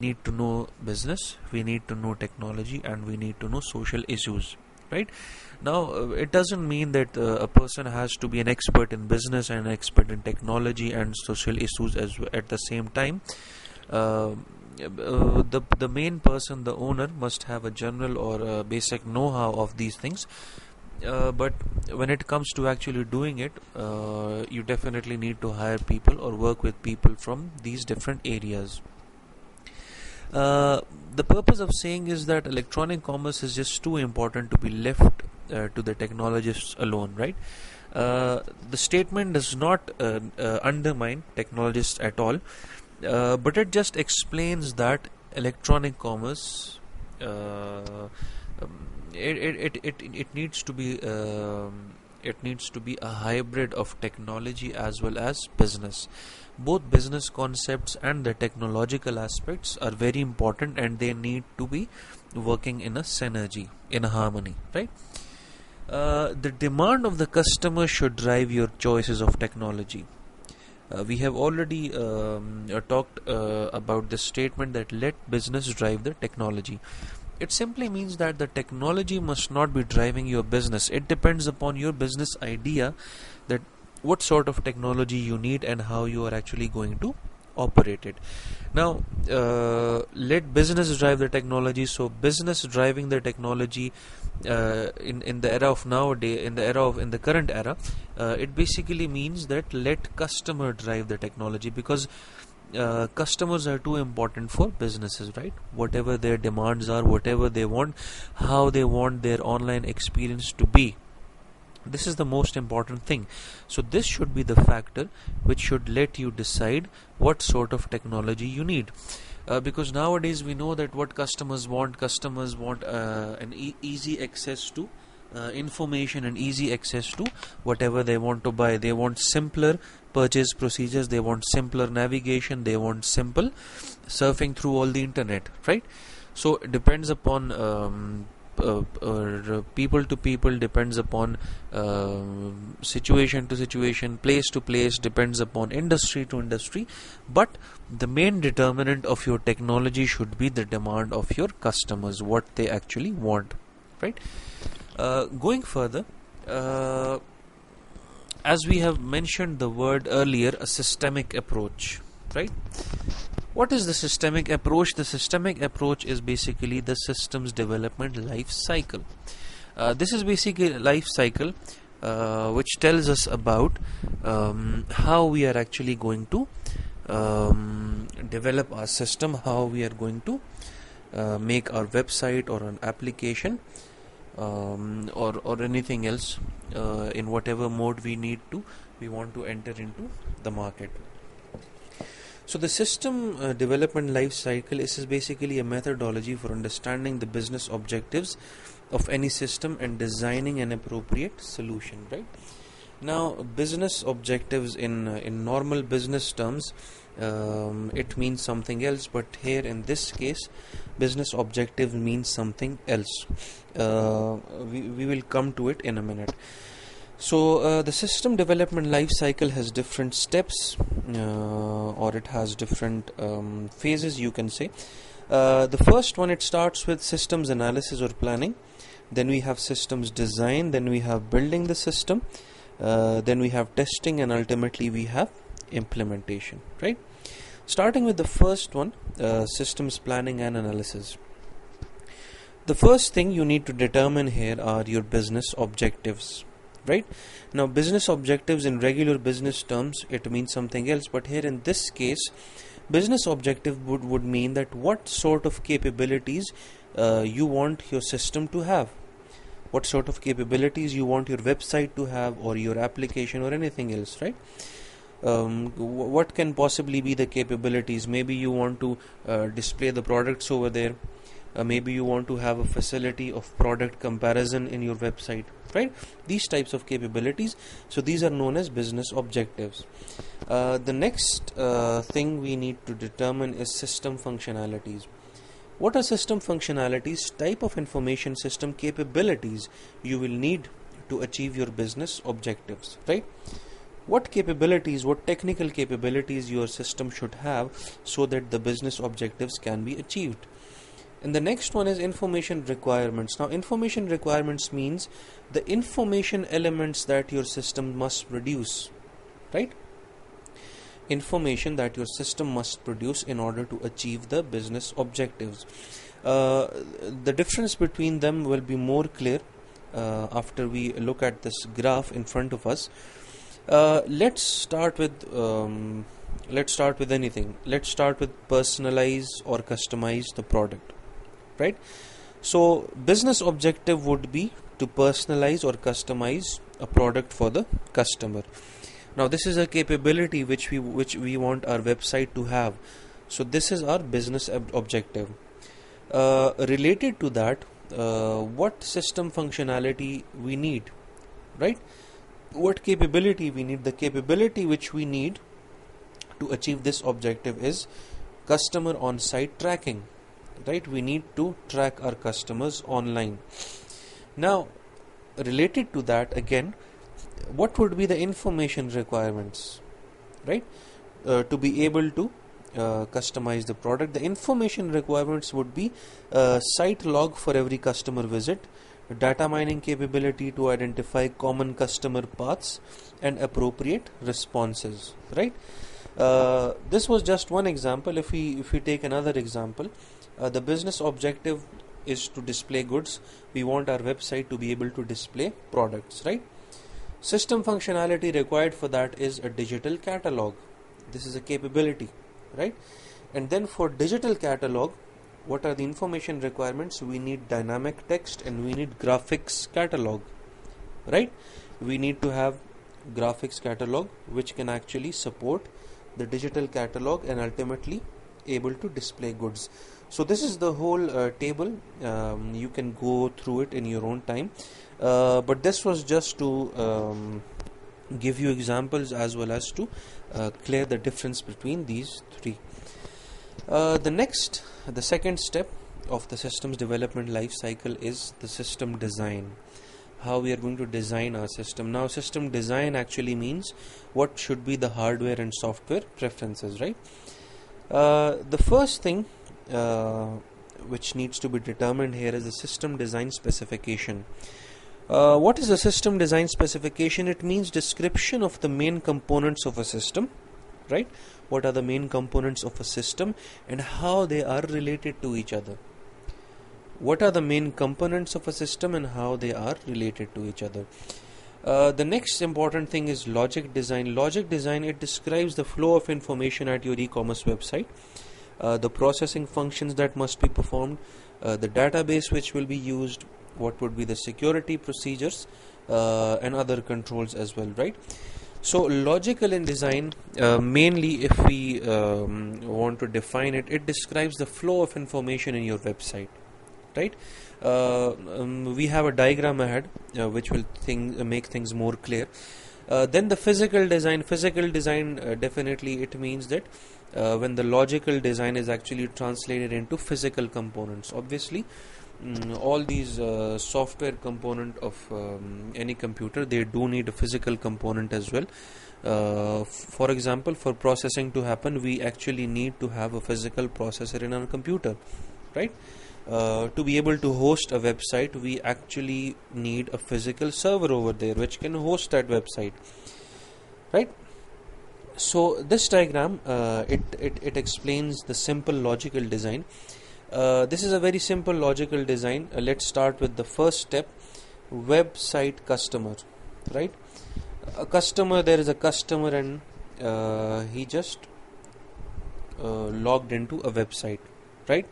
need to know business, we need to know technology, and we need to know social issues, right? Now, it doesn't mean that a person has to be an expert in business and an expert in technology and social issues at the same time. The main person, the owner, must have a general or a basic know-how of these things. But when it comes to actually doing it, you definitely need to hire people or work with people from these different areas. The purpose of saying is that electronic commerce is just too important to be left to the technologists alone, right? The statement does not undermine technologists at all, but it just explains that electronic commerce it needs to be a hybrid of technology as well as business. Both business concepts and the technological aspects are very important, and they need to be working in a synergy, in a harmony, right? The demand of the customer should drive your choices of technology. We have already talked about this statement that let business drive the technology. It simply means that the technology must not be driving your business. It depends upon your business idea, that what sort of technology you need and how you are actually going to operate it. Now, let business drive the technology. So business driving the technology in the era of nowadays, in the current era, it basically means that let customer drive the technology, because customers are too important for businesses, right? Whatever their demands are, whatever they want, how they want their online experience to be, this is the most important thing. So this should be the factor which should let you decide what sort of technology you need. Because nowadays we know that what customers want an easy access to information and easy access to whatever they want to buy. They want simpler purchase procedures, they want simpler navigation, they want simple surfing through all the internet, right? So it depends upon people to people, depends upon situation to situation, place to place, depends upon industry to industry. But the main determinant of your technology should be the demand of your customers, what they actually want, right? Going further, as we have mentioned the word earlier, a systemic approach, right? What is the systemic approach? The systemic approach is basically the systems development life cycle. This is basically a life cycle which tells us about how we are actually going to develop our system, how we are going to make our website or an application or anything else in whatever mode we want to enter into the market. So the system development life cycle is basically a methodology for understanding the business objectives of any system and designing an appropriate solution, right? Now, business objectives in normal business terms, it means something else, but here in this case, business objective means something else. We will come to it in a minute. So the system development life cycle has different steps, or it has different phases, you can say. The first one, it starts with systems analysis or planning. Then we have systems design. Then we have building the system. Then we have testing, and ultimately we have implementation, right? Starting with the first one, systems planning and analysis. The first thing you need to determine here are your business objectives, right? Now, business objectives in regular business terms, it means something else, but here in this case, business objective would mean that what sort of capabilities you want your system to have, what sort of capabilities you want your website to have, or your application, or anything else, right? What can possibly be the capabilities? Maybe you want to display the products over there. Maybe you want to have a facility of product comparison in your website, right? These types of capabilities. So these are known as business objectives. The next thing we need to determine is system functionalities. What are system functionalities? Type of information system capabilities you will need to achieve your business objectives, right? what capabilities, what technical capabilities your system should have so that the business objectives can be achieved. And the next one is information requirements. Now, information requirements means the information elements that your system must produce, right? Information that your system must produce in order to achieve the business objectives. The difference between them will be more clear after we look at this graph in front of us. Let's start with anything. Let's start with personalize or customize the product, right? So business objective would be to personalize or customize a product for the customer. Now this is a capability which we want our website to have. So this is our business objective. Related to that, what system functionality we need, right? What capability we need? The capability which we need to achieve this objective is customer on-site tracking, right? We need to track our customers online. Now, related to that, again, what would be the information requirements, right? To be able to customize the product, the information requirements would be site log for every customer visit, data mining capability to identify common customer paths and appropriate responses, right? This was just one example. If we take another example, the business objective is to display goods. We want our website to be able to display products, right? System functionality required for that is a digital catalog. This is a capability, right? And then for digital catalog, what are the information requirements? We need dynamic text and we need graphics catalog, right? We need to have graphics catalog which can actually support the digital catalog and ultimately able to display goods. So this is the whole table. You can go through it in your own time, but this was just to give you examples as well as to clear the difference between these three. The second step of the systems development life cycle is the system design. How we are going to design our system. Now, system design actually means what should be the hardware and software preferences, right? The first thing which needs to be determined here is the system design specification. What is a system design specification? It means description of the main components of a system, right? What are the main components of a system and how they are related to each other? What are the main components of a system and how they are related to each other? The next important thing is logic design. Logic design, it describes the flow of information at your e-commerce website, the processing functions that must be performed, the database which will be used, what would be the security procedures, and other controls as well, right? So logical in design, mainly if we want to define it, it describes the flow of information in your website, right? We have a diagram ahead which will make things more clear. Then the physical design. Definitely it means that when the logical design is actually translated into physical components. Obviously, all these software component of any computer, they do need a physical component as well. For example, for processing to happen, we actually need to have a physical processor in our computer, right? To be able to host a website, we actually need a physical server over there which can host that website, right? So this diagram it explains the simple logical design. This is a very simple logical design. Let's start with the first step, website customer, right? There is a customer and he just logged into a website, right?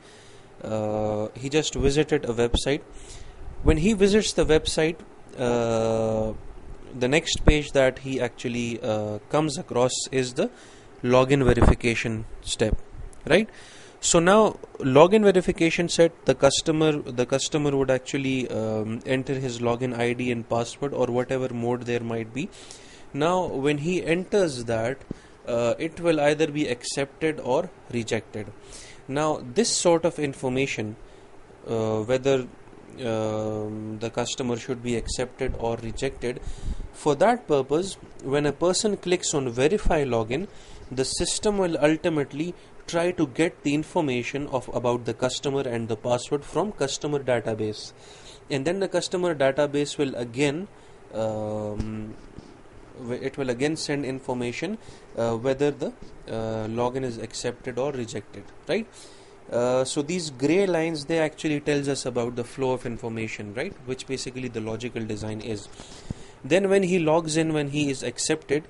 He just visited a website. When he visits the website, the next page that he actually comes across is the login verification step, right? So now login verification set, the customer would actually enter his login ID and password or whatever mode there might be. Now when he enters that, it will either be accepted or rejected. Now this sort of information, whether the customer should be accepted or rejected. For that purpose, when a person clicks on verify login, the system will ultimately try to get the information about the customer and the password from customer database, and then the customer database will again send information whether the login is accepted or rejected, right? So these gray lines, they actually tells us about the flow of information, right, which basically the logical design is. Then when he logs in, when he is accepted,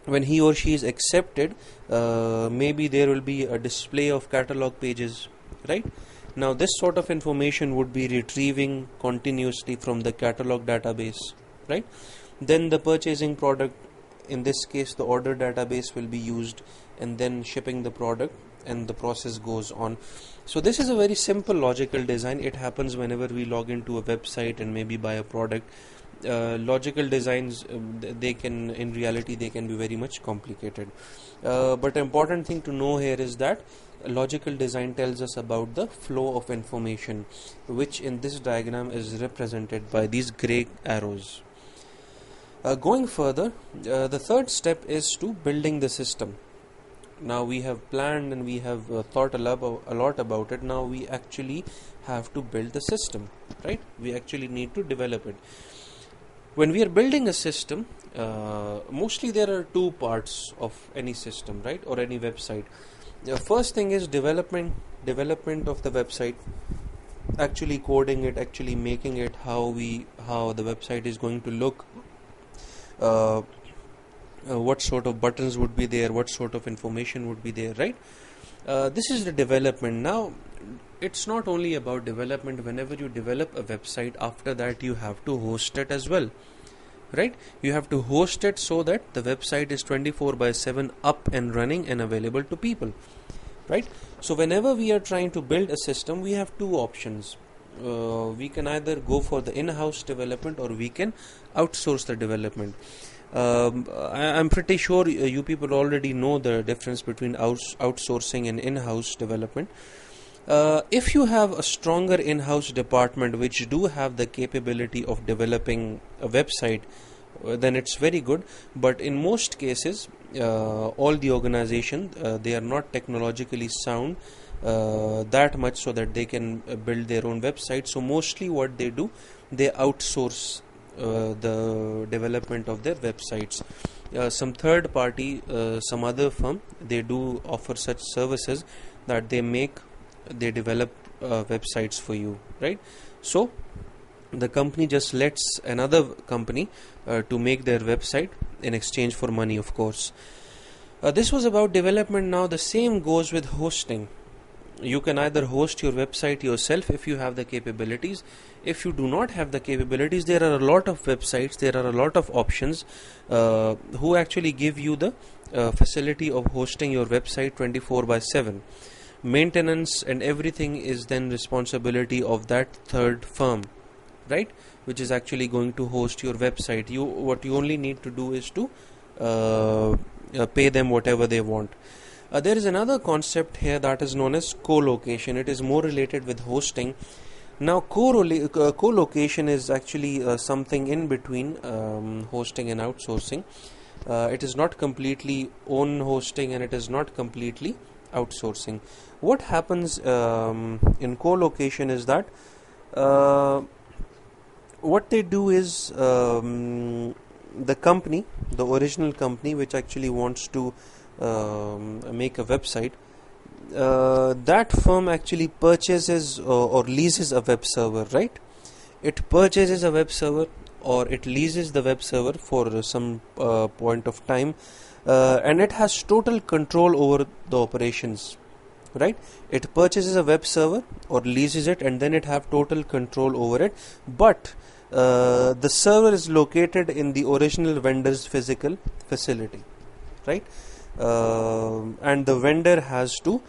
when he or she is accepted, maybe there will be a display of catalog pages, right? Now this sort of information would be retrieving continuously from the catalog database, right? Then the purchasing product, in this case the order database, will be used, and then shipping the product, and the process goes on. So this is a very simple logical design. It happens whenever we log into a website and maybe buy a product. Logical designs, in reality they can be very much complicated, but important thing to know here is that logical design tells us about the flow of information, which in this diagram is represented by these gray arrows. Going further, the third step is to building the system. Now we have planned and we have thought a lot about it. Now we actually have to build the system, right? We actually need to develop it. When we are building a system, mostly there are two parts of any system, right, or any website. The first thing is development of the website, actually coding it, actually making it, how the website is going to look, what sort of buttons would be there, what sort of information would be there, right? This is the development. Now it's not only about development. Whenever you develop a website, after that you have to host it as well, right? You have to host it so that the website is 24/7 up and running and available to people, right? So whenever we are trying to build a system, we have two options. We can either go for the in-house development, or we can outsource the development. I'm pretty sure you people already know the difference between outsourcing and in-house development. If you have a stronger in-house department which do have the capability of developing a website, then it's very good. But in most cases, all the organization, they are not technologically sound that much so that they can build their own website. So mostly what they do, they outsource the development of their websites. Some third party, some other firm, they do offer such services that they develop websites for you, right? So the company just lets another company to make their website in exchange for money, of course. This was about development. Now the same goes with hosting. You can either host your website yourself if you have the capabilities. If you do not have the capabilities, there are a lot of websites, there are a lot of options who actually give you the facility of hosting your website 24/7. Maintenance and everything is then responsibility of that third firm, right, which is actually going to host your website. What you only need to do is to pay them whatever they want. There is another concept here that is known as co-location. It is more related with hosting. Now co-location is actually something in between hosting and outsourcing. It is not completely own hosting, and it is not completely outsourcing. What happens in co-location is that what they do is the company, the original company which actually wants to make a website, that firm actually purchases or leases a web server, right? It purchases a web server or it leases the web server for some point of time, and it has total control over the operations, right? It purchases a web server or leases it, and then it have total control over it. But the server is located in the original vendor's physical facility, right? And the vendor has to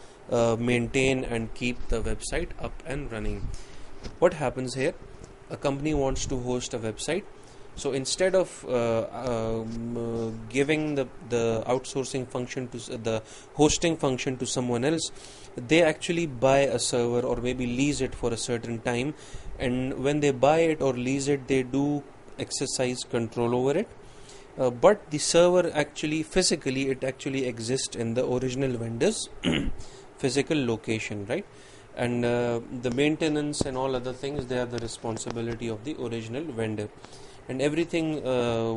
maintain and keep the website up and running. What happens here? A company wants to host a website. So instead of giving the outsourcing function to the hosting function to someone else, they actually buy a server or maybe lease it for a certain time, and when they buy it or lease it, they do exercise control over it. But the server actually physically, it actually exists in the original vendor's physical location, right? And the maintenance and all other things, they are the responsibility of the original vendor, and everything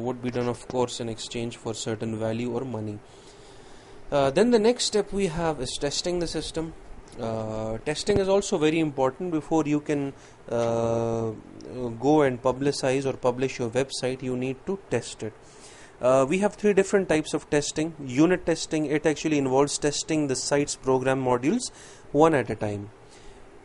would be done, of course, in exchange for certain value or money. Then the next step we have is testing the system. Testing is also very important. Before you can go and publicize or publish your website, you need to test it. We have three different types of testing. Unit testing, it actually involves testing the site's program modules one at a time.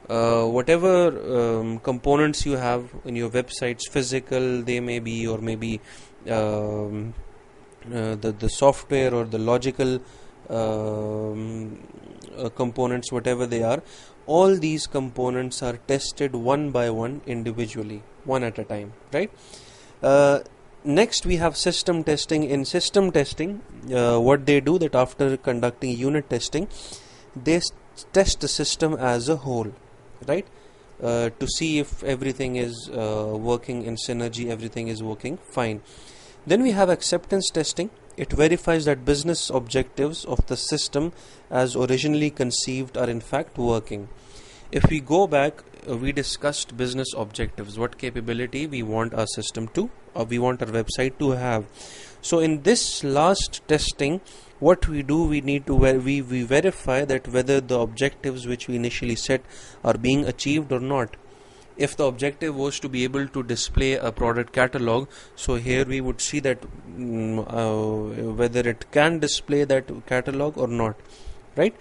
Whatever components you have in your websites, physical they may be, or maybe the software or the logical components, whatever they are, all these components are tested one by one individually, one at a time, right? Next we have system testing. In system testing, what they do, that after conducting unit testing, they test the system as a whole, right? To see if everything is working in synergy, everything is working fine. Then we have acceptance testing. It verifies that business objectives of the system as originally conceived are in fact working. If we go back, we discussed business objectives, what capability we want our system to, or we want our website to have. So in this last testing, what we do, we need to we verify that whether the objectives which we initially set are being achieved or not. If the objective was to be able to display a product catalog, so here we would see that whether it can display that catalog or not, right?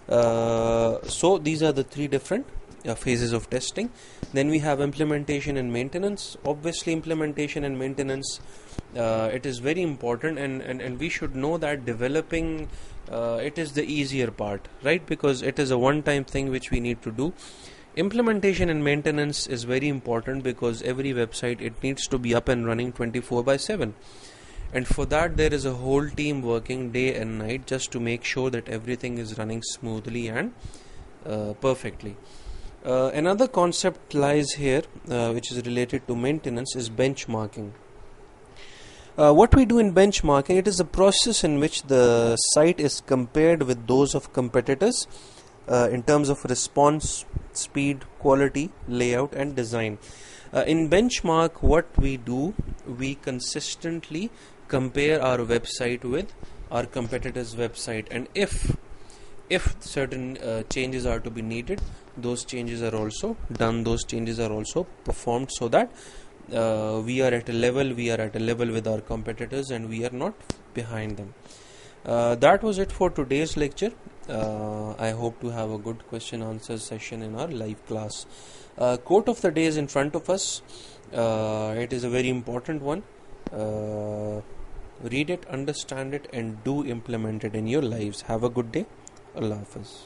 So these are the three different phases of testing. Then we have implementation and maintenance. Obviously implementation and maintenance, it is very important, and we should know that developing it is the easier part, right? Because it is a one-time thing which we need to do. Implementation and maintenance is very important because every website, it needs to be up and running 24/7, and for that there is a whole team working day and night just to make sure that everything is running smoothly and perfectly. Another concept lies here which is related to maintenance is benchmarking. What we do in benchmarking, it is a process in which the site is compared with those of competitors in terms of response, speed, quality, layout and design. In benchmark, what we do, we consistently compare our website with our competitor's website, and if certain changes are to be needed, those changes are also done, those changes are also performed, so that we are at a level with our competitors and we are not behind them. That was it for today's lecture. I hope to have a good question answer session in our live class. Quote of the day is in front of us. It is a very important one. Read it, understand it, and do implement it in your lives. Have a good day. Allah Hafiz.